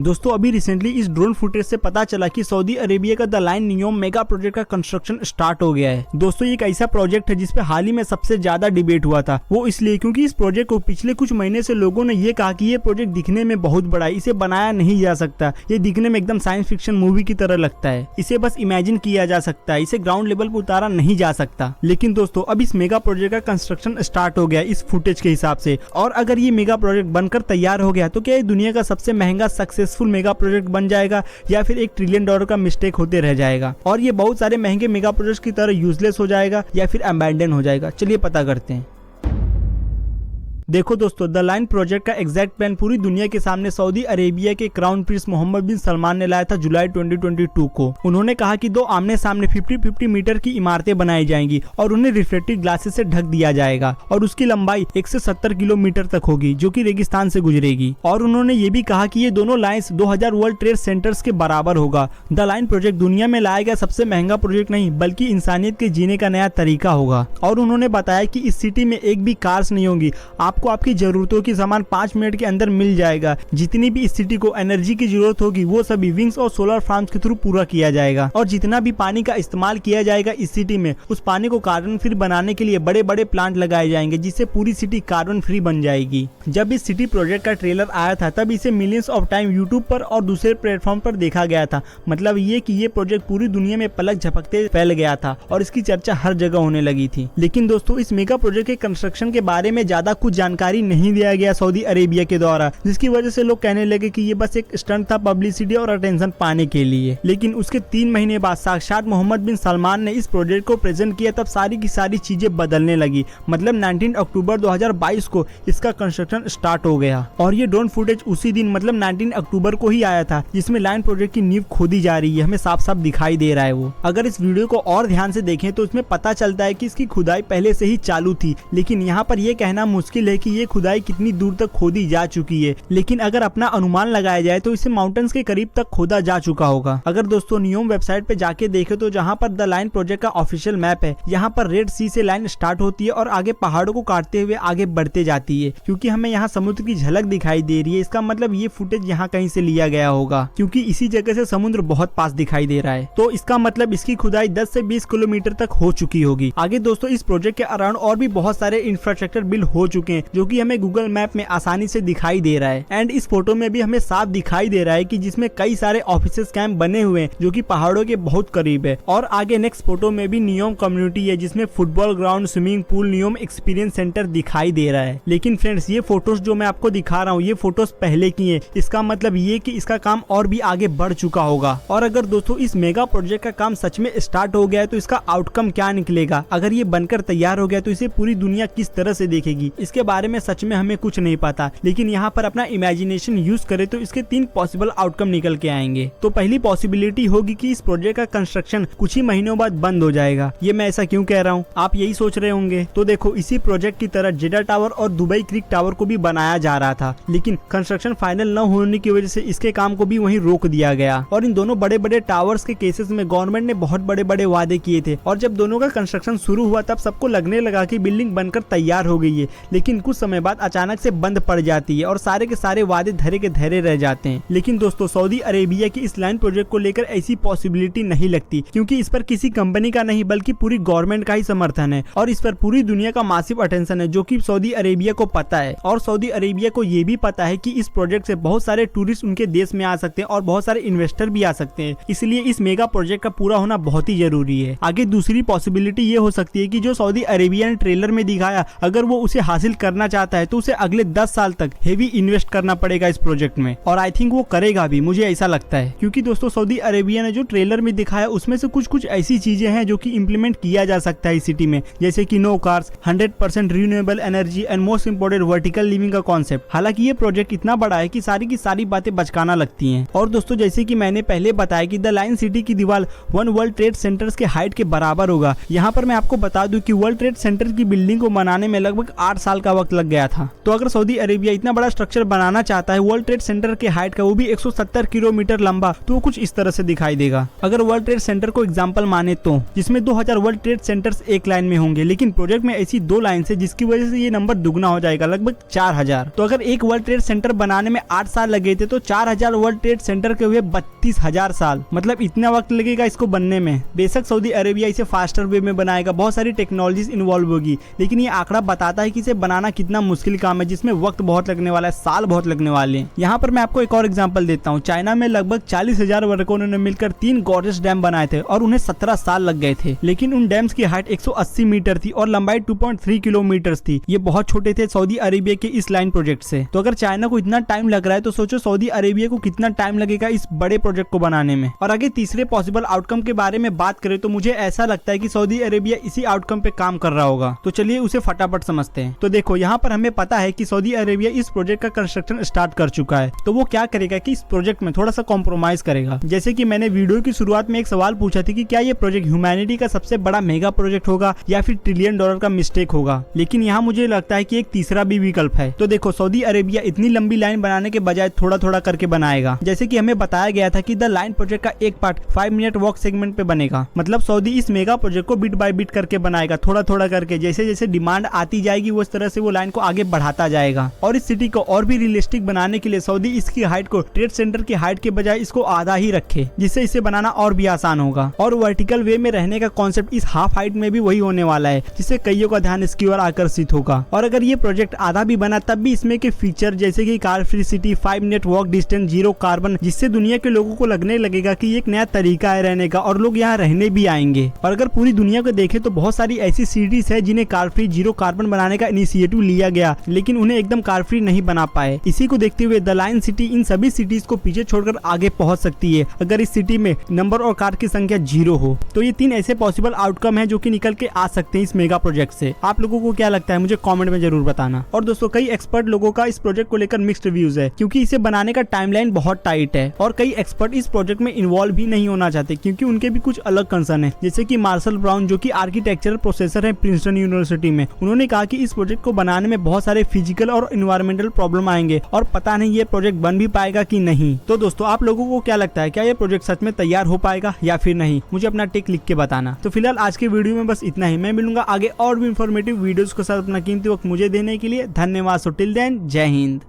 दोस्तों अभी रिसेंटली इस ड्रोन फुटेज से पता चला कि सऊदी अरेबिया का the line NEOM mega project का कंस्ट्रक्शन स्टार्ट हो गया है। दोस्तों ये एक ऐसा प्रोजेक्ट है जिसपे हाल ही में सबसे ज्यादा डिबेट हुआ था। वो इसलिए क्योंकि इस प्रोजेक्ट को पिछले कुछ महीने से लोगों ने ये कहा कि ये प्रोजेक्ट दिखने में बहुत बड़ा है, इसे बनाया नहीं जा सकता, ये दिखने में एकदम साइंस फिक्शन मूवी की तरह लगता है, इसे बस इमेजिन किया जा सकता है, इसे ग्राउंड लेवल पर उतारा नहीं जा सकता। लेकिन दोस्तों अब इस मेगा प्रोजेक्ट का कंस्ट्रक्शन स्टार्ट हो गया इस फुटेज के हिसाब से, और अगर ये मेगा प्रोजेक्ट बनकर तैयार हो गया तो क्या ये दुनिया का सबसे महंगा सक्सेसफुल मेगा प्रोजेक्ट बन जाएगा या फिर $1 ट्रिलियन का मिस्टेक होते रह जाएगा और ये बहुत सारे महंगे मेगा प्रोजेक्ट की तरह यूजलेस हो जाएगा या फिर अबैंडन हो जाएगा। चलिए पता करते हैं। देखो दोस्तों, द लाइन प्रोजेक्ट का एग्जैक्ट प्लान पूरी दुनिया के सामने सऊदी अरेबिया के क्राउन प्रिंस मोहम्मद बिन सलमान ने लाया था जुलाई 2022 को। उन्होंने कहा कि दो आमने सामने 50-50 मीटर की इमारतें बनाई जाएंगी और उन्हें रिफ्लेक्टिव ग्लासेस से ढक दिया जाएगा और उसकी लंबाई 1 से 70 किलोमीटर तक होगी जो कि रेगिस्तान से गुजरेगी। और उन्होंने ये भी कहा कि ये दोनों लाइन्स 2000 वर्ल्ड ट्रेड सेंटर्स के बराबर होगा। द लाइन प्रोजेक्ट दुनिया में लाया गया सबसे महंगा प्रोजेक्ट नहीं बल्कि इंसानियत के जीने का नया तरीका होगा। और उन्होंने बताया कि इस सिटी में एक भी कार्स नहीं होंगी, आपको आपकी जरूरतों की सामान 5 मिनट के अंदर मिल जाएगा। जितनी भी इस सिटी को एनर्जी की जरूरत होगी वो सभी विंग्स और सोलर फार्म्स के थ्रू पूरा किया जाएगा। और जितना भी पानी का इस्तेमाल किया जाएगा इस सिटी में, उस पानी को कार्बन फ्री बनाने के लिए बड़े बड़े प्लांट लगाए जाएंगे जिससे पूरी सिटी कार्बन फ्री बन जाएगी। जब इस सिटी प्रोजेक्ट का ट्रेलर आया था तब इसे मिलियंस ऑफ टाइम यूट्यूब पर और दूसरे प्लेटफॉर्म पर देखा गया था। मतलब ये कि ये प्रोजेक्ट पूरी दुनिया में पलक झपकते फैल गया था और इसकी चर्चा हर जगह होने लगी थी। लेकिन दोस्तों इस मेगा प्रोजेक्ट के कंस्ट्रक्शन के बारे में ज्यादा कुछ जानकारी नहीं दिया गया सऊदी अरेबिया के द्वारा, जिसकी वजह से लोग कहने लगे कि ये बस एक स्टंट था पब्लिसिटी और अटेंशन पाने के लिए। लेकिन उसके 3 महीने बाद साक्षात मोहम्मद बिन सलमान ने इस प्रोजेक्ट को प्रेजेंट किया तब सारी की सारी चीजें बदलने लगी। मतलब 19 अक्टूबर 2022 को इसका कंस्ट्रक्शन स्टार्ट हो गया और ये ड्रोन फुटेज उसी दिन मतलब 19 अक्टूबर को ही आया था जिसमें लाइन प्रोजेक्ट की नींव खोदी जा रही है। हमें साफ साफ दिखाई दे रहा है वो। अगर इस वीडियो को और ध्यान से देखें तो इसमें पता चलता है कि इसकी खुदाई पहले से ही चालू थी। लेकिन यहाँ पर यह कहना मुश्किल है कि ये खुदाई कितनी दूर तक खोदी जा चुकी है। लेकिन अगर अपना अनुमान लगाया जाए तो इसे माउंटेन्स के करीब तक खोदा जा चुका होगा। अगर दोस्तों नियोम वेबसाइट पे जाके देखे तो जहाँ पर द लाइन प्रोजेक्ट का ऑफिशियल मैप है, यहाँ पर रेड सी से लाइन स्टार्ट होती है और आगे पहाड़ों को काटते हुए आगे बढ़ते जाती है। क्योंकि हमें यहाँ समुद्र की झलक दिखाई दे रही है, इसका मतलब ये फुटेज यहाँ कहीं से लिया गया होगा क्योंकि इसी जगह से समुद्र बहुत पास दिखाई दे रहा है। तो इसका मतलब इसकी खुदाई 10 से 20 किलोमीटर तक हो चुकी होगी। आगे दोस्तों इस प्रोजेक्ट के अराउंड और भी बहुत सारे इंफ्रास्ट्रक्चर बिल्ड हो चुके हैं जो कि हमें गूगल मैप में आसानी से दिखाई दे रहा है। एंड इस फोटो में भी हमें साफ दिखाई दे रहा है कि जिसमें कई सारे ऑफिसेस कैंप बने हुए हैं जो कि पहाड़ों के बहुत करीब है। और आगे नेक्स्ट फोटो में भी नियोम कम्युनिटी है जिसमें football ground, swimming pool, NEOM experience centre दिखाई दे रहा है। लेकिन फ्रेंड्स ये फोटोज जो मैं आपको दिखा रहा हूँ ये फोटोज पहले की है। इसका मतलब ये कि इसका काम और भी आगे बढ़ चुका होगा। और अगर दोस्तों इस मेगा प्रोजेक्ट का काम सच में स्टार्ट हो गया है तो इसका आउटकम क्या निकलेगा, अगर ये बनकर तैयार हो गया तो इसे पूरी दुनिया किस तरह से देखेगी, इसके बारे में सच में हमें कुछ नहीं पता। लेकिन यहाँ पर अपना इमेजिनेशन यूज करे तो इसके 3 पॉसिबल आउटकम निकल के आएंगे। तो पहली पॉसिबिलिटी होगी कि इस प्रोजेक्ट का कंस्ट्रक्शन कुछ ही महीनों बाद बंद हो जाएगा। ये मैं ऐसा क्यों कह रहा हूँ, आप यही सोच रहे होंगे। तो देखो इसी प्रोजेक्ट की तरह जेडा टावर और दुबई क्रिक टावर को भी बनाया जा रहा था, लेकिन कंस्ट्रक्शन फाइनल न होने की वजह से इसके काम को भी वहीं रोक दिया गया। और इन दोनों बड़े बड़े टावर्स के केसेस में गवर्नमेंट ने बहुत बड़े बड़े वादे किए थे और जब दोनों का कंस्ट्रक्शन शुरू हुआ तब सबको लगने लगा कि बिल्डिंग बनकर तैयार हो गई है। लेकिन कुछ समय बाद अचानक से बंद पड़ जाती है और सारे के सारे वादे धरे के धरे रह जाते हैं। लेकिन दोस्तों सऊदी अरेबिया की इस लाइन प्रोजेक्ट को लेकर ऐसी पॉसिबिलिटी नहीं लगती क्योंकि इस पर किसी कंपनी का नहीं बल्कि पूरी गवर्नमेंट का ही समर्थन है और इस पर पूरी दुनिया का मासिव अटेंशन है जो कि सऊदी अरेबिया को पता है। और सऊदी अरेबिया को ये भी पता है कि इस प्रोजेक्ट से बहुत सारे टूरिस्ट उनके देश में आ सकते हैं और बहुत सारे इन्वेस्टर भी आ सकते हैं। इसलिए इस मेगा प्रोजेक्ट का पूरा होना बहुत ही जरूरी है। आगे दूसरी पॉसिबिलिटी ये हो सकती है कि जो सऊदी अरेबिया ने ट्रेलर में दिखाया अगर वो उसे हासिल करना चाहता है तो उसे अगले 10 साल तक हेवी इन्वेस्ट करना पड़ेगा इस प्रोजेक्ट में। और आई थिंक वो करेगा भी, मुझे ऐसा लगता है। क्योंकि दोस्तों सऊदी अरेबिया ने जो ट्रेलर में दिखाया उसमें से कुछ ऐसी चीजें हैं जो कि इम्प्लीमेंट किया जा सकता है इस सिटी में, जैसे कि no cars, 100% renewable energy and most important vertical living का कॉन्सेप्ट। हालांकि ये प्रोजेक्ट इतना बड़ा है कि सारी की सारी बातें बचकाना लगती हैं। और दोस्तों जैसे कि मैंने पहले बताया कि द लाइन सिटी की दीवार 1 वर्ल्ड ट्रेड सेंटर्स के हाइट के बराबर होगा। यहाँ पर मैं आपको बता दूं कि वर्ल्ड ट्रेड सेंटर की बिल्डिंग को बनाने में लगभग 8 साल का वक्त लग गया था। तो अगर सऊदी अरेबिया इतना बड़ा स्ट्रक्चर बनाना चाहता है वर्ल्ड ट्रेड सेंटर के हाइट का, वो भी 170 किलोमीटर लंबा, तो वो कुछ इस तरह से दिखाई देगा। अगर वर्ल्ड ट्रेड सेंटर को एग्जांपल माने तो जिसमें 2000 वर्ल्ड ट्रेड सेंटर्स एक लाइन में होंगे, लेकिन प्रोजेक्ट में ऐसी 2 लाइन है जिसकी वजह से ये नंबर दुगना हो जाएगा, लगभग 4000। तो अगर एक वर्ल्ड ट्रेड सेंटर बनाने में 8 साल लगे थे, तो 4000 वर्ल्ड ट्रेड सेंटर के हुए 32000 साल, मतलब इतना वक्त लगेगा इसको बनने में। बेशक सऊदी अरेबिया इसे फास्टर वे में बनाएगा, बहुत सारी टेक्नोलॉजीज इन्वॉल्व होगी, लेकिन ये आंकड़ा बताता है कि इसे बनाना कितना मुश्किल काम है, जिसमें वक्त बहुत लगने वाला है, साल बहुत लगने वाले हैं। यहाँ पर मैं आपको एक और एग्जांपल देता हूँ। चाइना में लगभग 40,000 वर्करों ने मिलकर 3 गॉर्जियस डैम बनाए थे और उन्हें 17 साल लग गए थे, लेकिन उन डैम्स की हाइट 180 मीटर थी और लंबाई 2.3 किलोमीटर थी। ये बहुत छोटे थे सऊदी अरेबिया के इस लाइन प्रोजेक्ट से। तो अगर चाइना को इतना टाइम लग रहा है, तो सोचो सऊदी अरेबिया को कितना टाइम लगेगा इस बड़े प्रोजेक्ट को बनाने में। और आगे तीसरे पॉसिबल आउटकम के बारे में बात करें तो मुझे ऐसा लगता है कि सऊदी अरेबिया इसी आउटकम पे काम कर रहा होगा। तो चलिए उसे फटाफट समझते हैं। तो देखो, यहाँ पर हमें पता है कि सऊदी अरेबिया इस प्रोजेक्ट का कंस्ट्रक्शन स्टार्ट कर चुका है। तो वो क्या करेगा कि इस प्रोजेक्ट में थोड़ा सा कॉम्प्रोमाइज करेगा। जैसे कि मैंने वीडियो की शुरुआत में एक सवाल पूछा था कि क्या ये प्रोजेक्ट ह्यूमैनिटी का सबसे बड़ा मेगा प्रोजेक्ट होगा या फिर $1 ट्रिलियन का मिस्टेक होगा, लेकिन यहाँ मुझे लगता है कि एक तीसरा भी विकल्प है। तो देखो, सऊदी अरेबिया इतनी लंबी लाइन बनाने के बजाय थोड़ा थोड़ा करके बनाएगा। जैसे कि हमें बताया गया था कि द लाइन प्रोजेक्ट का एक पार्ट 5 मिनट वॉक सेगमेंट पे बनेगा, मतलब सऊदी इस मेगा प्रोजेक्ट को बिट बाय बिट करके बनाएगा, थोड़ा थोड़ा करके। जैसे जैसे डिमांड आती जाएगी उस तरह से वो लाइन को आगे बढ़ाता जाएगा। और इस सिटी को और भी रियलिस्टिक बनाने के लिए सऊदी इसकी हाइट को ट्रेड सेंटर की हाइट के बजाय इसको आधा ही रखे, जिससे इसे बनाना और भी आसान होगा। और वर्टिकल वे में रहने का कॉन्सेप्ट इस हाफ हाइट में भी वही होने वाला है, जिससे कईयों का ध्यान इसकी ओर आकर्षित होगा। और अगर ये प्रोजेक्ट आधा भी बना तब भी इसमें के फीचर जैसे कि car free city, 5 minute walk distance, 0 carbon, जिससे दुनिया के लोगों को लगने लगेगा कि एक नया तरीका है रहने का और लोग यहाँ रहने भी आएंगे। और अगर पूरी दुनिया को देखें तो बहुत सारी ऐसी सिटीज है जिन्हें कार फ्री 0 कार्बन बनाने का इनिशिएटिव लिया गया, लेकिन उन्हें एकदम कार फ्री नहीं बना पाए। इसी को देखते हुए द लाइन सिटी इन सभी सिटीज को पीछे छोड़कर आगे पहुंच सकती है अगर इस सिटी में नंबर और कार की संख्या 0 हो। तो ये 3 ऐसे पॉसिबल आउटकम है जो कि निकल के आ सकते हैं इस मेगा प्रोजेक्ट से। आप लोगों को क्या लगता है मुझे कमेंट में जरूर बताना। और दोस्तों, कई एक्सपर्ट लोगों का इस प्रोजेक्ट को लेकर मिक्स्ड रिव्यूज है, क्योंकि इसे बनाने का टाइमलाइन बहुत टाइट है और कई एक्सपर्ट इस प्रोजेक्ट में इन्वॉल्व भी नहीं होना चाहते, क्योंकि उनके भी कुछ अलग कंसर्न है। जैसे कि मार्शल ब्राउन, जो कि आर्किटेक्चरल प्रोफेसर है प्रिंसटन यूनिवर्सिटी में, उन्होंने कहा कि इस प्रोजेक्ट को बनाने में बहुत सारे फिजिकल और एनवायरमेंटल प्रॉब्लम आएंगे और पता नहीं ये प्रोजेक्ट बन भी पाएगा कि नहीं। तो दोस्तों, आप लोगों को क्या लगता है, क्या ये प्रोजेक्ट सच में तैयार हो पाएगा या फिर नहीं? मुझे अपना टेक लिख के बताना। तो फिलहाल आज के वीडियो में बस इतना ही। मैं मिलूंगा आगे और भी इंफॉर्मेटिव वीडियोस के साथ। अपना कीमती वक्त मुझे देने के लिए धन्यवाद। सो टिल देन, जय हिंद।